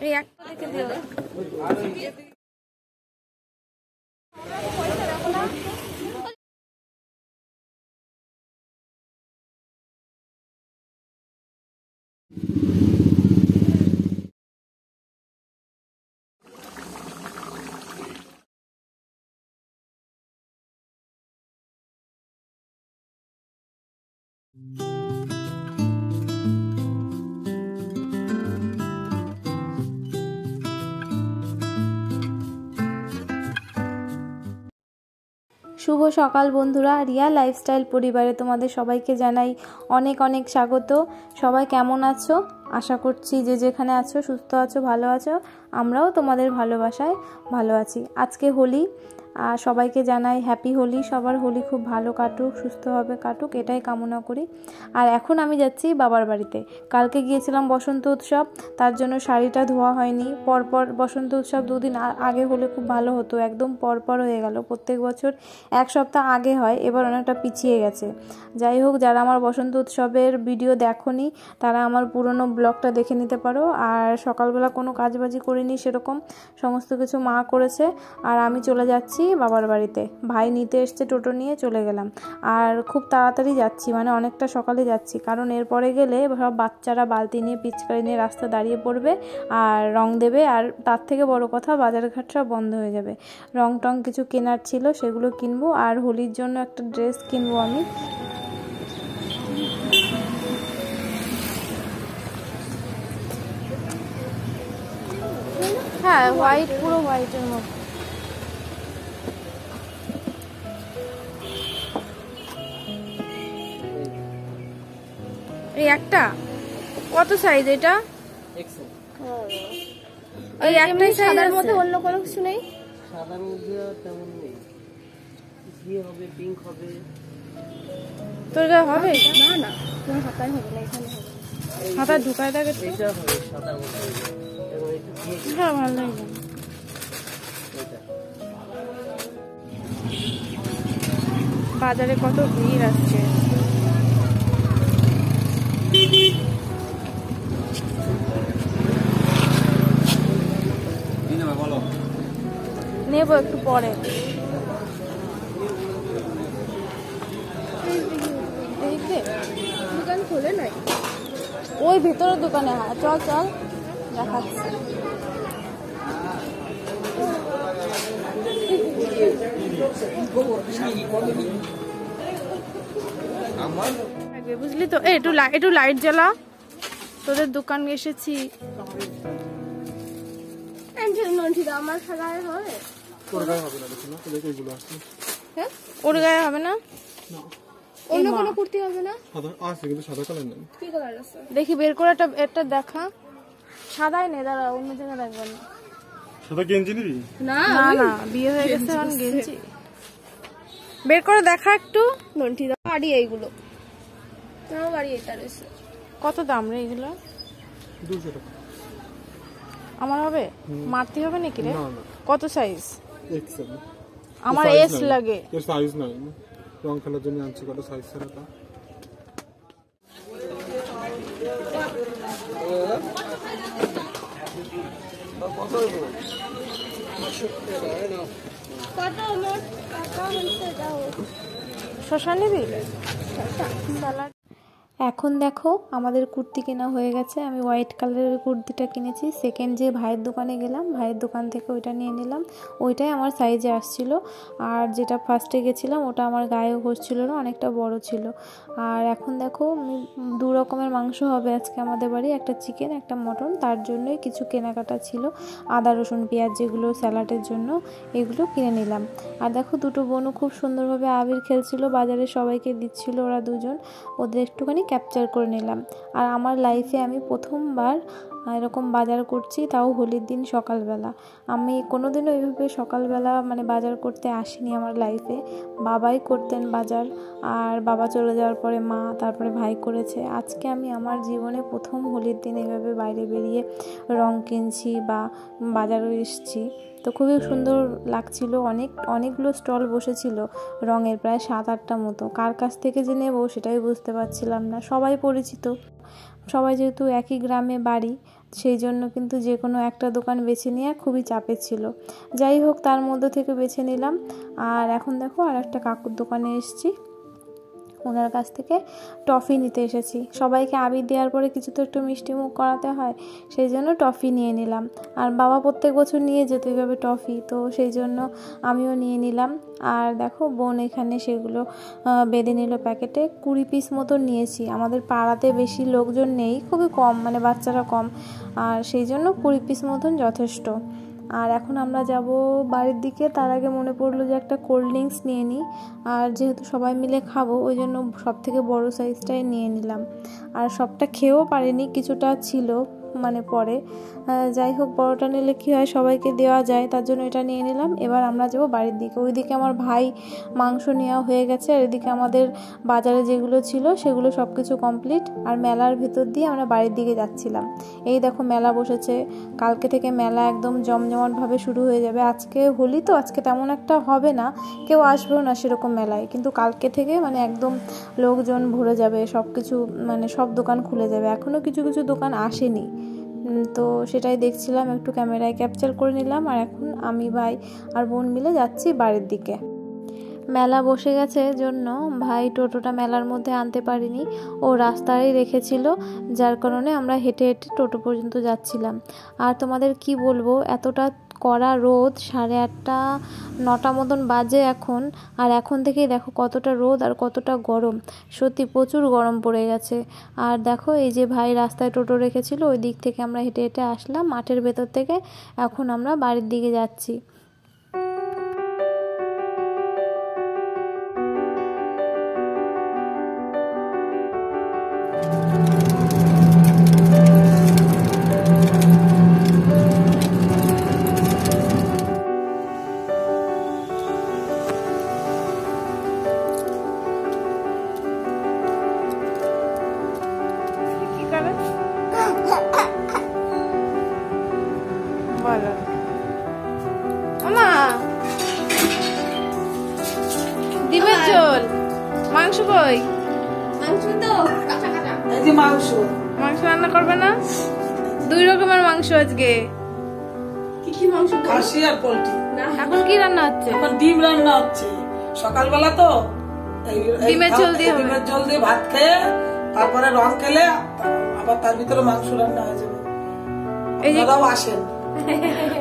এই একটা দেখে দিও। শুভ সকাল বন্ধুরা, রিয়া লাইফস্টাইল পরিবারে তোমাদের সবাইকে জানাই অনেক অনেক স্বাগত। সবাই কেমন আছো? আশা করছি যে যেখানে আছো সুস্থ আছো, ভালো আছো। আমরাও তোমাদের ভালোবাসায় ভালো আছি। আজকে হোলি, আর সবাইকে জানাই হ্যাপি হোলি। সবার হোলি খুব ভালো কাটুক, সুস্থভাবে কাটুক, এটাই কামনা করি। আর এখন আমি যাচ্ছি বাবার বাড়িতে। কালকে গিয়েছিলাম বসন্ত উৎসব, তার জন্য শাড়িটা ধোয়া হয়নি। পরপর বসন্ত উৎসব দুদিন আগে হলে খুব ভালো হতো, একদম পরপর হয়ে গেল। প্রত্যেক বছর এক সপ্তাহ আগে হয়, এবার অনেকটা পিছিয়ে গেছে। যাই হোক, যারা আমার বসন্ত উৎসবের ভিডিও দেখোনি তারা আমার পুরনো ব্লগটা দেখে নিতে পারো। আর সকালবেলা কোনো কাজবাজি করিনি সেরকম, সমস্ত কিছু মা করেছে। আর আমি চলে যাচ্ছি বাবার বাড়িতে। ভাই নিতে এসছে, টোটো নিয়ে চলে গেলাম। আর খুব তাড়াতাড়ি যাচ্ছি, মানে অনেকটা সকালে যাচ্ছি, কারণ এরপরে গেলে সব বাচ্চারা বালতি নিয়ে পিচকারি নিয়ে রাস্তা দাঁড়িয়ে পড়বে আর রং দেবে। আর তার থেকে বড় কথা, বাজারঘাট সব বন্ধ হয়ে যাবে। রং টং কিছু কেনার ছিল, সেগুলো কিনবো। আর হোলির জন্য একটা ড্রেস কিনবো আমি। হ্যাঁ, হোয়াইট, পুরো হোয়াইটের মধ্যে। এই একটা কত সাইজ এটা? এই একটাই সাদার মধ্যে, অন্য কোনো কিছু নেই? সাদার মধ্যে তেমন নেই। কি হবে? পিঙ্ক হবে। তোর গায়ে হবে? না না, তোমার হাতায় হবে না, এখানে হবে। হাতায় ঢুকায় থাকে তো? এটা হবে সাদার মধ্যে। এবং একটু দিয়ে হ্যাঁ, ভালো লাগে। এটা বাজারে কত ভিড় আসছে। নেবো একটু পরে। দোকান খোলে নাই? ওই ভেতরের দোকানে। হ্যাঁ, চল চল, দেখাচ্ছি। বুঝলি তো? একটু লাইট জ্বালা। তোদের দোকান এসেছি। আমার খেলায় হবে? ওর গায়ে হবে না? অন্য কোনো কুর্তি হবে না? সাদা কালার নেই। কি কালার আছে দেখি বের করে একটা দেখা। সাদাই নে, দাঁড়া, অন্য জায়গায় দেখবেন না। সাদা গেঞ্জি নিবি? না না না, বিয়ে হয়ে গেছে এখন গেঞ্জি। বের করে দেখা একটু। নন্টি দা বাড়ি এইগুলো, তোমার বাড়ি এটা রয়েছে। কত দাম রে এগুলো? 200 টাকা। আমার হবে? মারতে হবে নাকি রে? না না। কত সাইজ? XL। আমার এস লাগে। এর সাইজ নাই, রং খেলার জন্য আনছি, কত সাইজ ছাড়া। শশা নিবি? সালাড। এখন দেখো আমাদের কুর্তি কেনা হয়ে গেছে। আমি হোয়াইট কালারের কুর্তিটা কিনেছি। সেকেন্ড যে ভাইয়ের দোকানে গেলাম, ভাইয়ের দোকান থেকে ওইটা নিয়ে নিলাম। ওইটাই আমার সাইজে আসছিল। আর যেটা ফার্স্টে গেছিলাম ওটা আমার গায়েও হচ্ছিল না, অনেকটা বড় ছিল। আর এখন দেখো 2 রকমের মাংস হবে আজকে আমাদের বাড়ি, একটা চিকেন একটা মটন। তার জন্যই কিছু কেনাকাটা ছিল, আদা রসুন পেঁয়াজ যেগুলো স্যালাডের জন্য, এগুলো কিনে নিলাম। আর দেখো দুটো বোনও খুব সুন্দরভাবে আবির খেলছিল, বাজারে সবাইকে দিচ্ছিল ওরা দুজন। ওদের একটুখানি ক্যাপচার করে নিলাম। আর আমার লাইফে আমি প্রথমবার এরকম বাজার করছি, তাও হোলির দিন সকালবেলা। আমি কোনোদিনও এইভাবে সকালবেলা মানে বাজার করতে আসিনি আমার লাইফে। বাবাই করতেন বাজার, আর বাবা চলে যাওয়ার পরে মা, তারপরে ভাই করেছে। আজকে আমি আমার জীবনে প্রথম হোলির দিন এইভাবে বাইরে বেরিয়ে রং কিনছি বা বাজারও এসেছি। তো খুবই সুন্দর লাগছিল। অনেকগুলো স্টল বসেছিল রঙের, প্রায় 7-8টা মতো। কার কাছ থেকে যে নেব সেটাই বুঝতে পারছিলাম না। সবাই পরিচিত, সবাই যেহেতু একই গ্রামে বাড়ি, সেই জন্য কিন্তু যে কোনো একটা দোকান বেছে নেওয়া খুবই চাপের ছিল। যাই হোক, তার মধ্যে থেকে বেছে নিলাম। আর এখন দেখো আর একটা কাকুর দোকানে এসেছি, ওনার কাছ থেকে টফি নিতে এসেছি। সবাইকে আবির দেওয়ার পরে কিছু তো একটু মিষ্টি মুখ করাতে হয়, সেই জন্য টফি নিয়ে নিলাম। আর বাবা প্রত্যেক বছর নিয়ে যেতে হবে টফি, তো সেই জন্য আমিও নিয়ে নিলাম। আর দেখো বোন এখানে সেগুলো বেঁধে নিল প্যাকেটে। 20 পিস মতো নিয়েছি। আমাদের পাড়াতে বেশি লোকজন নেই, খুবই কম, মানে বাচ্চারা কম, আর সেই জন্য 20 পিস মতন যথেষ্ট। আর এখন আমরা যাব বাড়ির দিকে। তার আগে মনে পড়লো যে একটা কোল্ড ড্রিঙ্কস নিয়ে নিই, আর যেহেতু সবাই মিলে খাবো ওই জন্য সব থেকে বড়ো সাইজটাই নিয়ে নিলাম। আর সবটা খেয়েও পারিনি, কিছুটা ছিল মানে পরে। যাই হোক, বড়টা নিলে কী হয় সবাইকে দেওয়া যায়, তার জন্য এটা নিয়ে নিলাম। এবার আমরা যাবো বাড়ির দিকে। ওইদিকে আমার ভাই মাংস নেওয়া হয়ে গেছে, আর এদিকে আমাদের বাজারে যেগুলো ছিল সেগুলো সব কিছু কমপ্লিট। আর মেলার ভেতর দিয়ে আমরা বাড়ির দিকে যাচ্ছিলাম। এই দেখো মেলা বসেছে, কালকে থেকে মেলা একদম জমজমাটভাবে শুরু হয়ে যাবে। আজকে হোলি তো, আজকে তেমন একটা হবে না, কেউ আসবেও না সেরকম মেলায়, কিন্তু কালকে থেকে মানে একদম লোকজন ভরে যাবে, সব কিছু মানে সব দোকান খুলে যাবে। এখনও কিছু কিছু দোকান আসেনি, তো সেটাই দেখছিলাম, একটু ক্যামেরায় ক্যাপচার করে নিলাম। আর এখন আমি, ভাই আর বোন মিলে যাচ্ছি বাড়ির দিকে। মেলা বসে গেছে জন্য ভাই টোটোটা মেলার মধ্যে আনতে পারিনি, ও রাস্তায় রেখেছিল, যার কারণে আমরা হেঁটে হেঁটে টোটো পর্যন্ত যাচ্ছিলাম। আর তোমাদের কি বলবো, এতটা কড়া রোদ, 8:30 9টা মতন বাজে এখন, আর এখন থেকেই দেখো কতটা রোদ আর কতটা গরম, সত্যি প্রচুর গরম পড়ে গেছে। আর দেখো এই যে ভাই রাস্তায় টোটো রেখেছিল, ওই দিক থেকে আমরা হেঁটে হেঁটে আসলাম মাঠের ভেতর থেকে। এখন আমরা বাড়ির দিকে যাচ্ছি। ডিমের ঝোল, মাংস কই? মাংস তো কাঁচা কাঁচা। এই যে মাংস রান্না করবে না? 2 রকমের মাংস আজকে। কি কি মাংস? খাসি আর পোল্ট্রি। এখন কি রান্না হচ্ছে? এখন ডিম রান্না হচ্ছে, সকালবেলা তো ডিমের ঝোল দিয়ে হবে। ডিমের ঝোল দিয়ে ভাত খেয়ে তারপরে রং খেলে আবার তার ভিতরে মাংস রান্না হয়ে যাবে। এই যে দাদাও আসেন,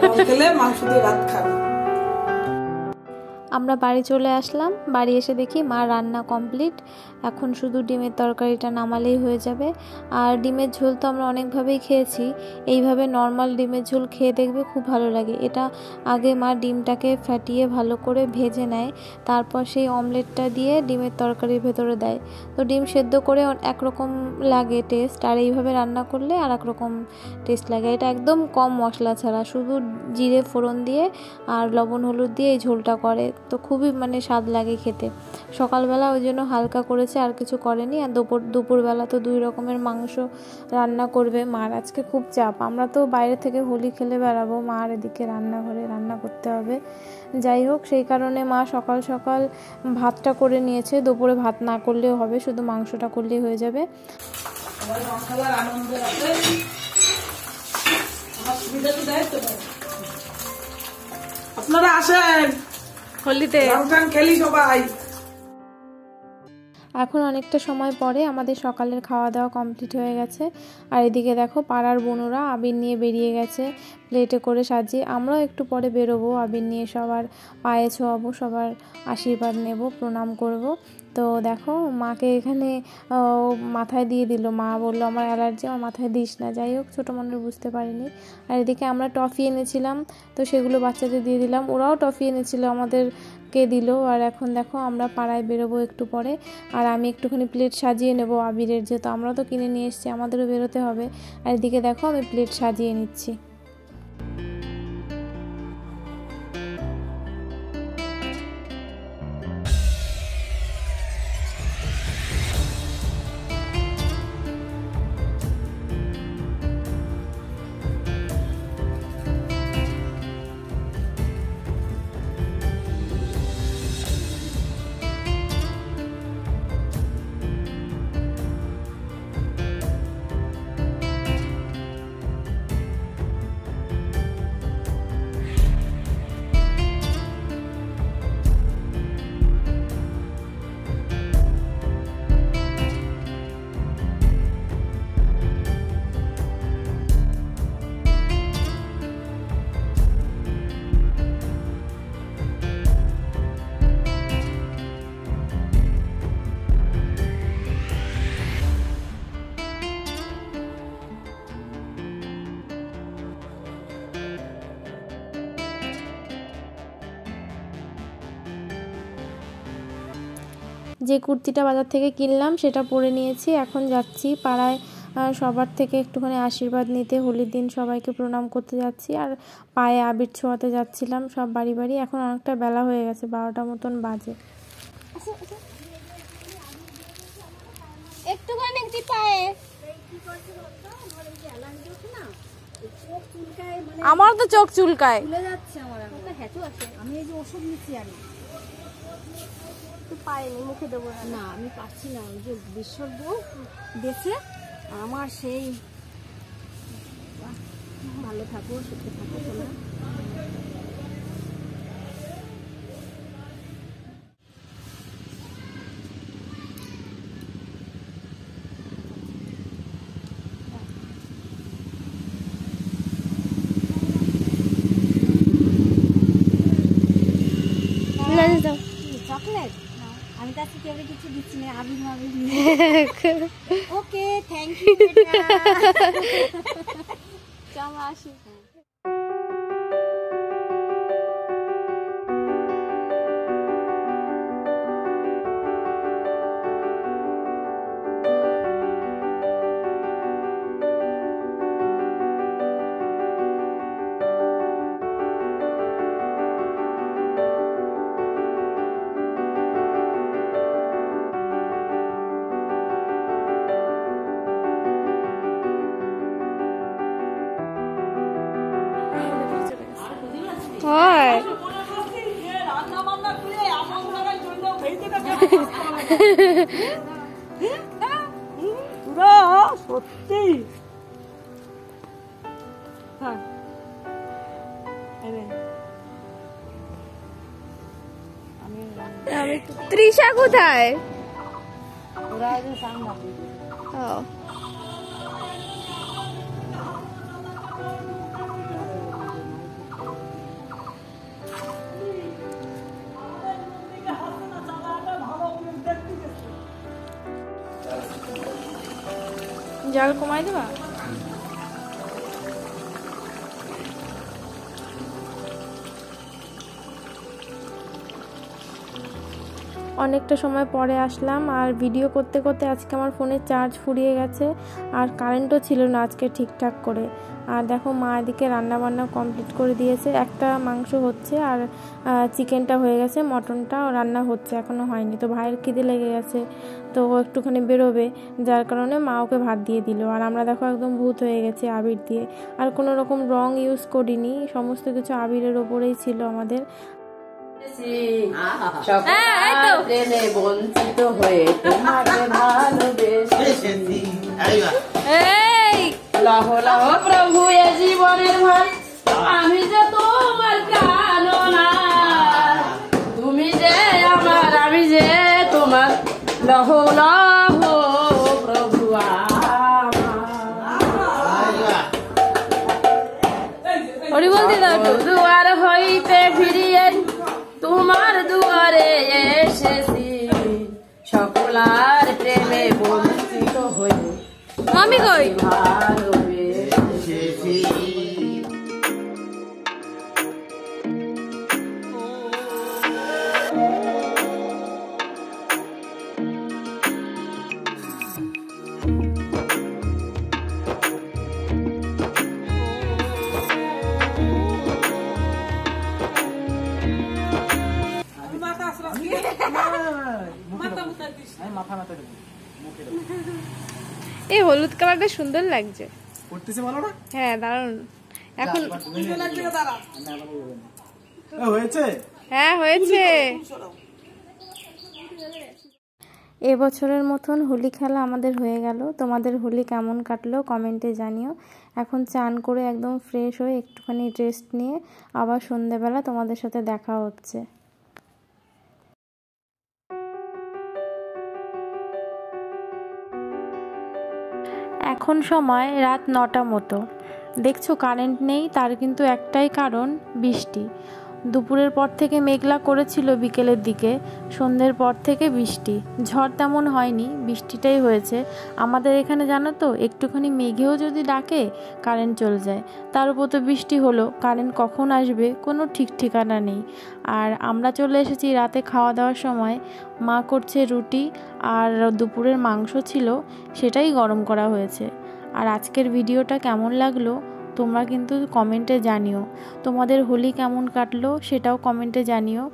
রং খেলে মাংস দিয়ে ভাত খাবে। আমরা বাড়ি চলে আসলাম। বাড়ি এসে দেখি মা রান্না কমপ্লিট, এখন শুধু ডিমের তরকারিটা নামালেই হয়ে যাবে। আর ডিমের ঝোল তো আমরা অনেকভাবেই খেয়েছি, এইভাবে নর্মাল ডিমের ঝোল খেয়ে দেখবে খুব ভালো লাগে। এটা আগে মা ডিমটাকে ফাটিয়ে ভালো করে ভেজে নেয়, তারপর সেই অমলেটটা দিয়ে ডিমের তরকারির ভেতরে দেয়। তো ডিম সেদ্ধ করে একরকম লাগে টেস্ট, আর এইভাবে রান্না করলে আর একরকম টেস্ট লাগে। এটা একদম কম মশলা ছাড়া, শুধু জিরে ফোড়ন দিয়ে আর লবণ হলুদ দিয়ে এই ঝোলটা করে, তো খুবই মানে স্বাদ লাগে খেতে। সকালবেলা ওই জন্য হালকা করেছে, আর কিছু করেনি। আর দুপুরবেলা তো 2 রকমের মাংস রান্না করবে। মার আজকে খুব চাপ, আমরা তো বাইরে থেকে হোলি খেলে বেড়াবো, মার এদিকে রান্নাঘরে রান্না করতে হবে। যাই হোক, সেই কারণে মা সকাল সকাল ভাতটা করে নিয়েছে। দুপুরে ভাত না করলেও হবে, শুধু মাংসটা করলেই হয়ে যাবে। আপনারা আসেন হোলিতে খেলি সবাই। এখন অনেকটা সময় পরে আমাদের সকালের খাওয়া দাওয়া কমপ্লিট হয়ে গেছে। আর এদিকে দেখো পাড়ার বোনরা আবির নিয়ে বেরিয়ে গেছে প্লেটে করে সাজিয়ে। আমরাও একটু পরে বেরোবো, আবির নিয়ে সবার পায়ে ছোঁয়াবো, সবার আশীর্বাদ নেব, প্রণাম করব। তো দেখো মাকে এখানে মাথায় দিয়ে দিল, মা বললো আমার অ্যালার্জি, আমার মাথায় দিস না। যাই হোক, ছোটো মানুষ বুঝতে পারিনি। আর এদিকে আমরা টফি এনেছিলাম, তো সেগুলো বাচ্চাদের দিয়ে দিলাম, ওরাও টফি এনেছিল আমাদেরকে দিল। আর এখন দেখো আমরা পাড়ায় বেরোবো একটু পরে, আর আমি একটুখানি প্লেট সাজিয়ে নেব আবিরের, যেহেতু আমরা তো কিনে নিয়ে এসেছি, আমাদেরও বেরোতে হবে। আর এদিকে দেখো আমি প্লেট সাজিয়ে নিচ্ছি। যে কুর্তিটা বাজার থেকে কিনলাম সেটা পরে নিয়েছি। এখন যাচ্ছি পাড়ায় সবার থেকে একটুখানি আশীর্বাদ নিতে, হোলির দিন সবাইকে প্রণাম করতে যাচ্ছি। আর পায়ে আবির ছোঁয়াতে যাচ্ছিলাম সব বাড়ি বাড়ি। এখন অনেকটা বেলা হয়ে গেছে, 12টা মতন বাজে। একটুখানি পায়ে আমার তো চোখ চুলকায়। আমি এই যে ওষুধ নিচ্ছি আর পাইনি, মুখে দেবো না, আমি পাচ্ছি না। ওই যে বিশ্বর্গ বেছে আমার সেই ভালো থাকো, সুখে থাকো তোমরা। চকলেট আমি তো আজকে কেউ কিছু দিচ্ছি না, আবির মাবির। ওকে, থ্যাংক ইউ। চল আসি। সত্যি তৃষা কোথায়? জাল কমাই দেবা? অনেকটা সময় পরে আসলাম, আর ভিডিও করতে করতে আজকে আমার ফোনের চার্জ ফুরিয়ে গেছে, আর কারেন্টও ছিল না আজকে ঠিকঠাক করে। আর দেখো মা এদিকে রান্নাবান্না কমপ্লিট করে দিয়েছে। একটা মাংস হচ্ছে আর চিকেনটা হয়ে গেছে, মটনটাও রান্না হচ্ছে, এখনও হয়নি। তো ভাইয়ের খিদে লেগে গেছে, তো ও একটুখানি বেরোবে, যার কারণে মা ওকে ভাত দিয়ে দিল। আর আমরা দেখো একদম ভূত হয়ে গেছে আবির দিয়ে। আর কোনো রকম রং ইউজ করিনি, সমস্ত কিছু আবিরের ওপরেই ছিল আমাদের। বঞ্চিত হয়ে তোমাকে ভালোবেসেছি। লহ লহ প্রভু এ জীবনের ভাই, আমি যে তোমার কাননা, তুমি যে আমার, আমি যে তোমার। লহ লহ প্রভু দুয়ার হইতে ফিরিয়ে তোমার দুয়ারে এসেছি, সকলার প্রেমে বঞ্চিত হয়ে মামি কই? ভালোবেসেছি। এই হলুদ কালারটা সুন্দর লাগছে, করতেছে ভালো না? হ্যাঁ দারুণ। এখন হয়েছে, হ্যাঁ হয়েছে। এবছরের মতন হোলি খেলা আমাদের হয়ে গেল। তোমাদের হোলি কেমন কাটলো কমেন্টে জানিও। এখন চান করে একদম ফ্রেশ হয়ে একটুখানি রেস্ট নিয়ে আবার সন্ধ্যেবেলা তোমাদের সাথে দেখা হচ্ছে। এখন সময় রাত 9টা মতো। দেখছো কারেন্ট নেই, তার কিন্তু একটাই কারণ বৃষ্টি। দুপুরের পর থেকে মেঘলা করেছিল, বিকেলের দিকে সন্ধ্যের পর থেকে বৃষ্টি। ঝড় তেমন হয়নি, বৃষ্টিটাই হয়েছে। আমাদের এখানে জানো তো, একটুখানি মেঘেও যদি ডাকে কারেন্ট চলে যায়। তার উপর তো বৃষ্টি হলো, কারেন্ট কখন আসবে কোনো ঠিক ঠিকানা নেই। আর আমরা চলে এসেছি রাতে খাওয়া দাওয়ার সময়। মা করছে রুটি, আর দুপুরের মাংস ছিল, সেটাই গরম করা হয়েছে। আর আজকের ভিডিওটা কেমন লাগলো তোমরা কিন্তু কমেন্টে জানিও। তোমাদের হোলি কেমন কাটলো সেটাও কমেন্টে জানিও।